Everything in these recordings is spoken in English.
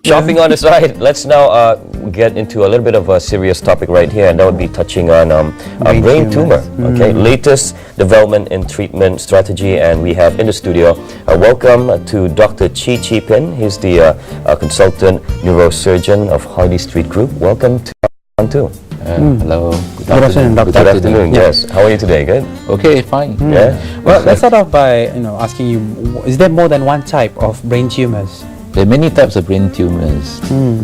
Shopping on the side. Let's now get into a little bit of a serious topic right here, and that would be touching on brain tumor. Okay, latest development in treatment strategy, and we have in the studio. Welcome to Dr. Chi Pin. He's the consultant neurosurgeon of Harley Street Group. Welcome to on too. Hello. Good afternoon, Doctor. Good afternoon. Yes. How are you today? Good. Okay, fine. Yeah. Well, let's start off by asking you: is there more than one type of brain tumors? There are many types of brain tumors.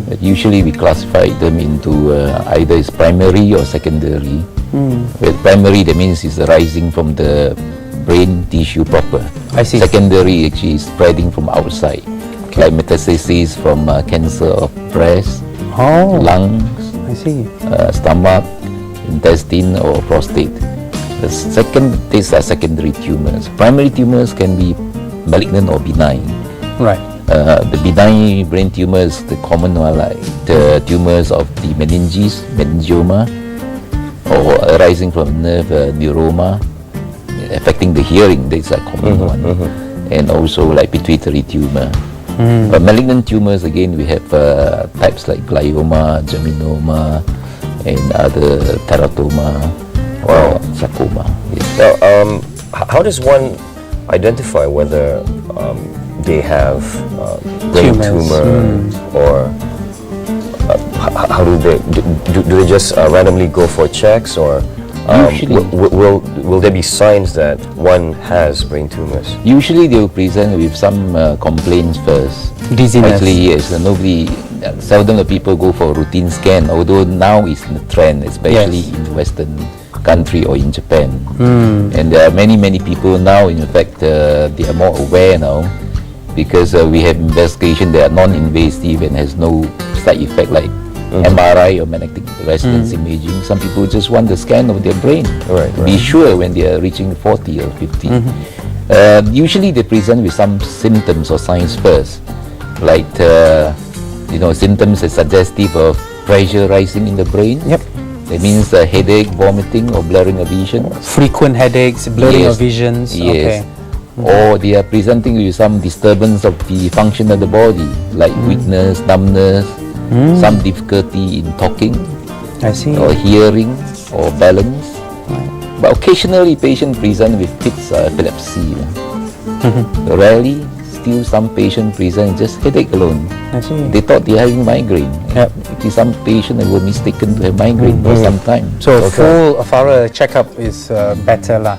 But usually we classify them into either it's primary or secondary. With primary, that means it's arising from the brain tissue proper. I see. Secondary actually is spreading from outside, like metastasis from cancer of breast, lungs, I see. stomach, intestine, or prostate. These are secondary tumors. Primary tumors can be malignant or benign. Right. The benign brain tumors, the common one, like the tumors of the meninges, meningioma, or arising from nerve neuroma, affecting the hearing. That's a common one. And also like pituitary tumor. But malignant tumors, again, we have types like glioma, germinoma, and other teratoma or sarcoma. Yes. Now, how does one identify whether they have brain tumor or how do they just randomly go for checks, or will there be signs that one has brain tumors? Usually they will present with some complaints first. Dizziness. Actually, yes. Seldom the people go for routine scan, although now it's the trend, especially in Western country or in Japan. And there are many people now, in fact, they are more aware now, because we have investigation that are non-invasive and has no side effect like MRI or magnetic resonance imaging. Some people just want the scan of their brain. Be sure when they are reaching 40 or 50. Usually they present with some symptoms or signs first, like symptoms are suggestive of pressure rising in the brain. That means headache, vomiting, or blurring of vision. Frequent headaches, blurring of visions. Yes. Or they are presenting with some disturbance of the function of the body, like weakness, numbness, some difficulty in talking, I see, or hearing, or balance. But occasionally patients present with fits of epilepsy. Rarely, still some patients present just headache alone. I see. They thought they are having migraine. Actually, some patients were mistaken to have migraine for some time. So a thorough checkup is better lah.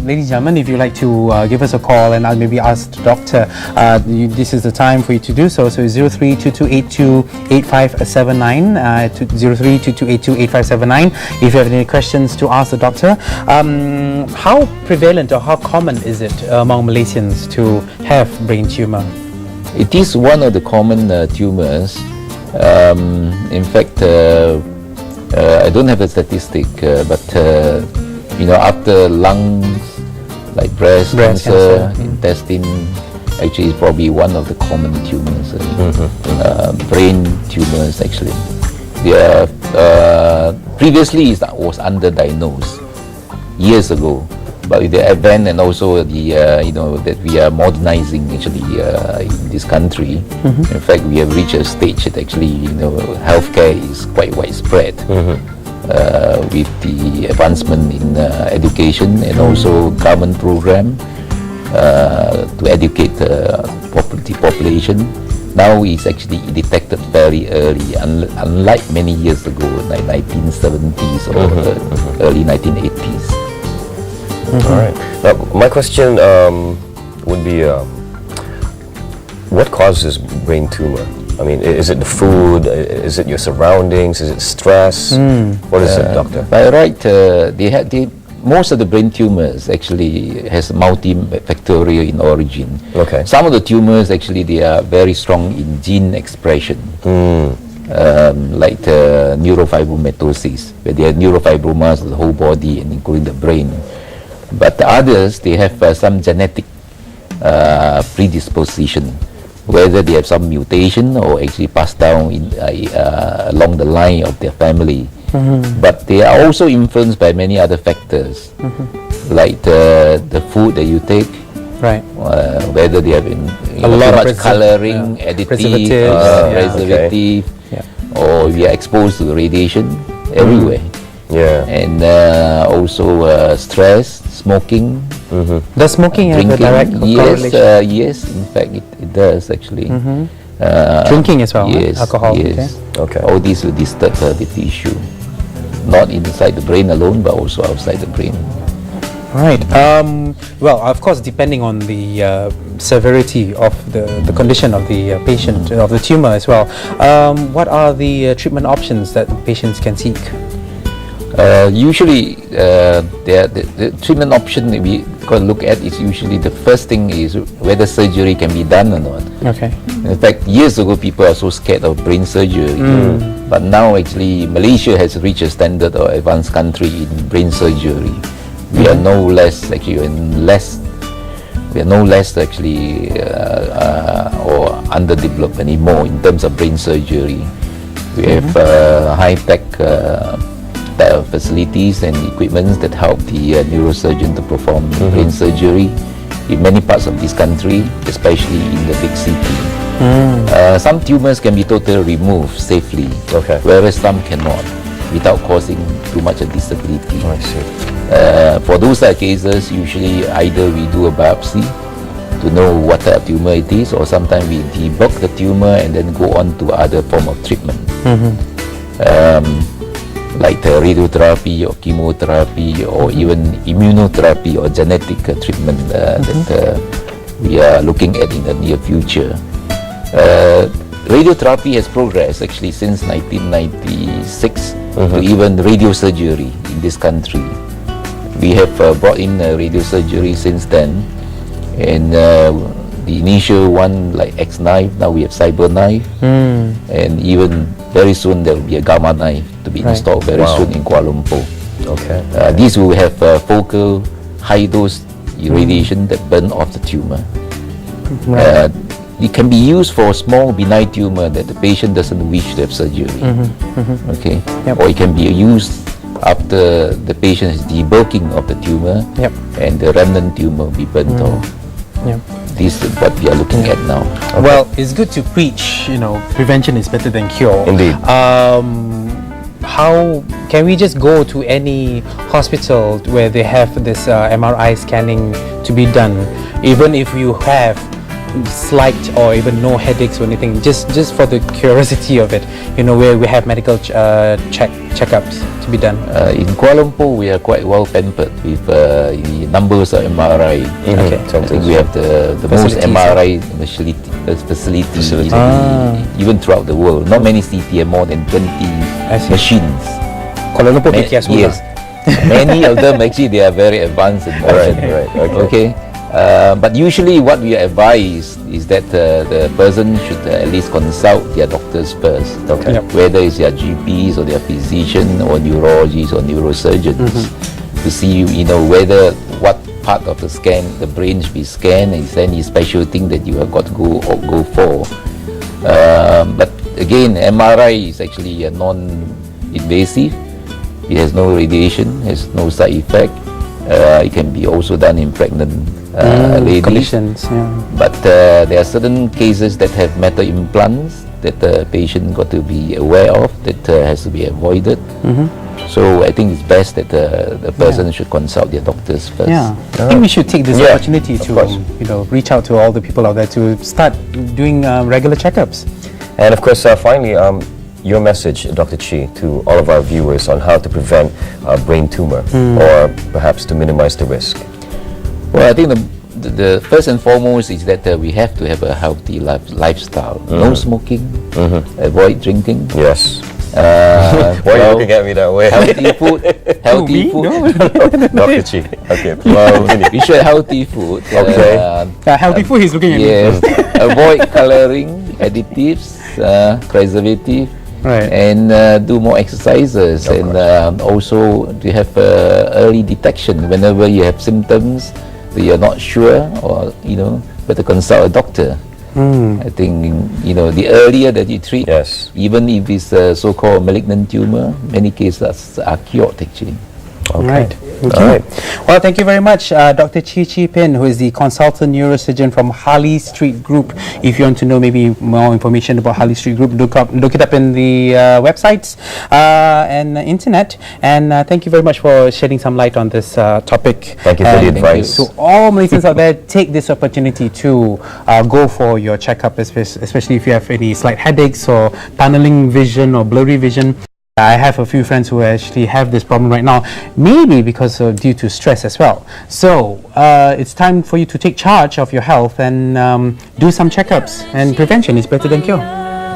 Ladies and gentlemen, if you'd like to give us a call and I'll maybe ask the doctor, this is the time for you to do so. So 0322828579, 0322828579. If you have any questions to ask the doctor, how prevalent or how common is it among Malaysians to have brain tumor? It is one of the common tumors. In fact, I don't have a statistic, but after lungs, like breast cancer, intestine, actually is probably one of the common tumors. Brain tumors, actually. They are, previously it was underdiagnosed years ago. But with the advent and also the that we are modernizing actually in this country, in fact we have reached a stage that actually healthcare is quite widespread with the advancement in education and also government program to educate the population. Now it's actually detected very early, unlike many years ago, like 1970s or early 1980s. All right. Now, my question would be, what causes brain tumor? I mean, is it the food? Is it your surroundings? Is it stress? What is it, doctor? By right, most of the brain tumors actually has multifactorial in origin. Some of the tumors actually they are very strong in gene expression. Like neurofibromatosis, where they have neurofibromas of the whole body and including the brain. But the others, they have some genetic predisposition, whether they have some mutation or actually passed down along the line of their family. But they are also influenced by many other factors, like the food that you take, right? Whether they have you know, lot too of much colouring, additive, preservatives, preservative, or we are exposed to radiation everywhere. Yeah. And also stress, smoking, Does smoking have a drinking. direct correlation? Yes, in fact it does actually. Drinking as well, Yes, alcohol. yes. Okay. All these will disturb the tissue, not inside the brain alone, but also outside the brain. Right. Well, of course, depending on the severity of the condition of the patient, of the tumor as well. What are the treatment options that patients can seek? Usually, the treatment option that we can look at is usually the first thing is whether surgery can be done or not. Okay. In fact, years ago, people are so scared of brain surgery. But now, actually, Malaysia has reached a standard of advanced country in brain surgery. We are no less actually, we are no less actually or underdeveloped anymore in terms of brain surgery. We have high-tech facilities and equipments that help the neurosurgeon to perform brain surgery in many parts of this country, especially in the big city. Some tumors can be totally removed safely, whereas some cannot, without causing too much a disability. I see. For those cases, usually either we do a biopsy to know what type of tumor it is, or sometimes we debulk the tumor and then go on to other form of treatment. Like radiotherapy or chemotherapy or even immunotherapy or genetic treatment that we are looking at in the near future. Radiotherapy has progressed actually since 1996 to even radiosurgery in this country. We have brought in radiosurgery since then, and the initial one like X knife, now we have cyber knife, and even very soon there will be a gamma knife to be installed very soon in Kuala Lumpur. Okay. These will have focal high dose irradiation that burn off the tumor. It can be used for small benign tumor that the patient doesn't wish to have surgery. Okay, or it can be used after the patient is debulking of the tumor and the remnant tumor will be burnt off. This is what we are looking at now. Well, it's good to preach, you know, prevention is better than cure. Indeed. How can we just go to any hospital where they have this MRI scanning to be done, even if you have slight or even no headaches or anything, just for the curiosity of it, you know, where we have medical checkups to be done? In Kuala Lumpur, we are quite well pampered with the numbers of MRI. I think we have the most MRI facilities even throughout the world. Not many cities have more than 20 machines. Kuala Lumpur, yes. Many of them actually they are very advanced in motion. Okay. But usually what we advise is that the person should at least consult their doctors first, whether it's their GPs or their physician or neurologists or neurosurgeons, to see, you know, whether what part of the scan, the brain should be scanned, is there any special thing that you have got to go for. But again, MRI is actually a non-invasive. It has no radiation, has no side effect. It can be also done in pregnant ladies. Conditions, But there are certain cases that have metal implants that the patient got to be aware of, that has to be avoided. So I think it's best that the person should consult their doctors first. I think we should take this opportunity to you know, reach out to all the people out there to start doing regular checkups. And of course, finally, your message, Dr. Chi, to all of our viewers on how to prevent brain tumor or perhaps to minimize the risk. Well, I think the first and foremost is that we have to have a healthy lifestyle. No smoking, avoid drinking. Yes. Why are you looking at me that way? Healthy food. Healthy food. Dr. Chi. Okay. Well, we should have healthy food. Healthy food, he's looking at me. Avoid colouring, additives, preservative. And do more exercises, and also to have early detection whenever you have symptoms that you're not sure, or you know, better consult a doctor. I think, you know, the earlier that you treat, even if it's a so-called malignant tumor, many cases are cured actually. All right. Okay. All right. Well, thank you very much, Dr. Chi Pin, who is the consultant neurosurgeon from Harley Street Group. If you want to know maybe more information about Harley Street Group, look it up in the websites and the internet. And thank you very much for shedding some light on this topic. Thank you for the advice. So all Malaysians out there, take this opportunity to go for your checkup, especially if you have any slight headaches or tunneling vision or blurry vision. I have a few friends who actually have this problem right now, maybe because of due to stress as well. So it's time for you to take charge of your health and do some checkups. And prevention is better than cure.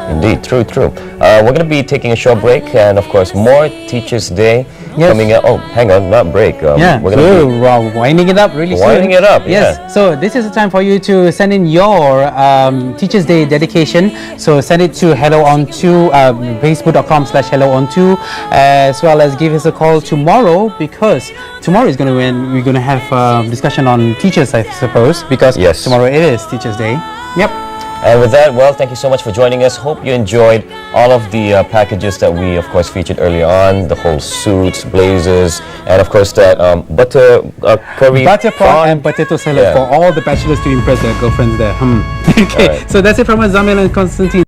Indeed, true. We're going to be taking a short break, and of course, more Teachers' Day coming up. Oh, hang on, not break. Yeah, we're going to be winding it up really soon. Winding it up, yes. yeah. So this is the time for you to send in your Teachers' Day dedication. So send it to hello-on2, facebook.com/hello-on2, as well as give us a call tomorrow, because tomorrow is we're going to have a discussion on teachers, I suppose, because tomorrow it is Teachers' Day. Yep. And with that, well, thank you so much for joining us. Hope you enjoyed all of the packages that we, of course, featured earlier on. The whole suits, blazers, and of course that butter curry butter prawn and potato salad for all the bachelors to impress their girlfriends there. Okay, so that's it from us, Zamil and Constantine.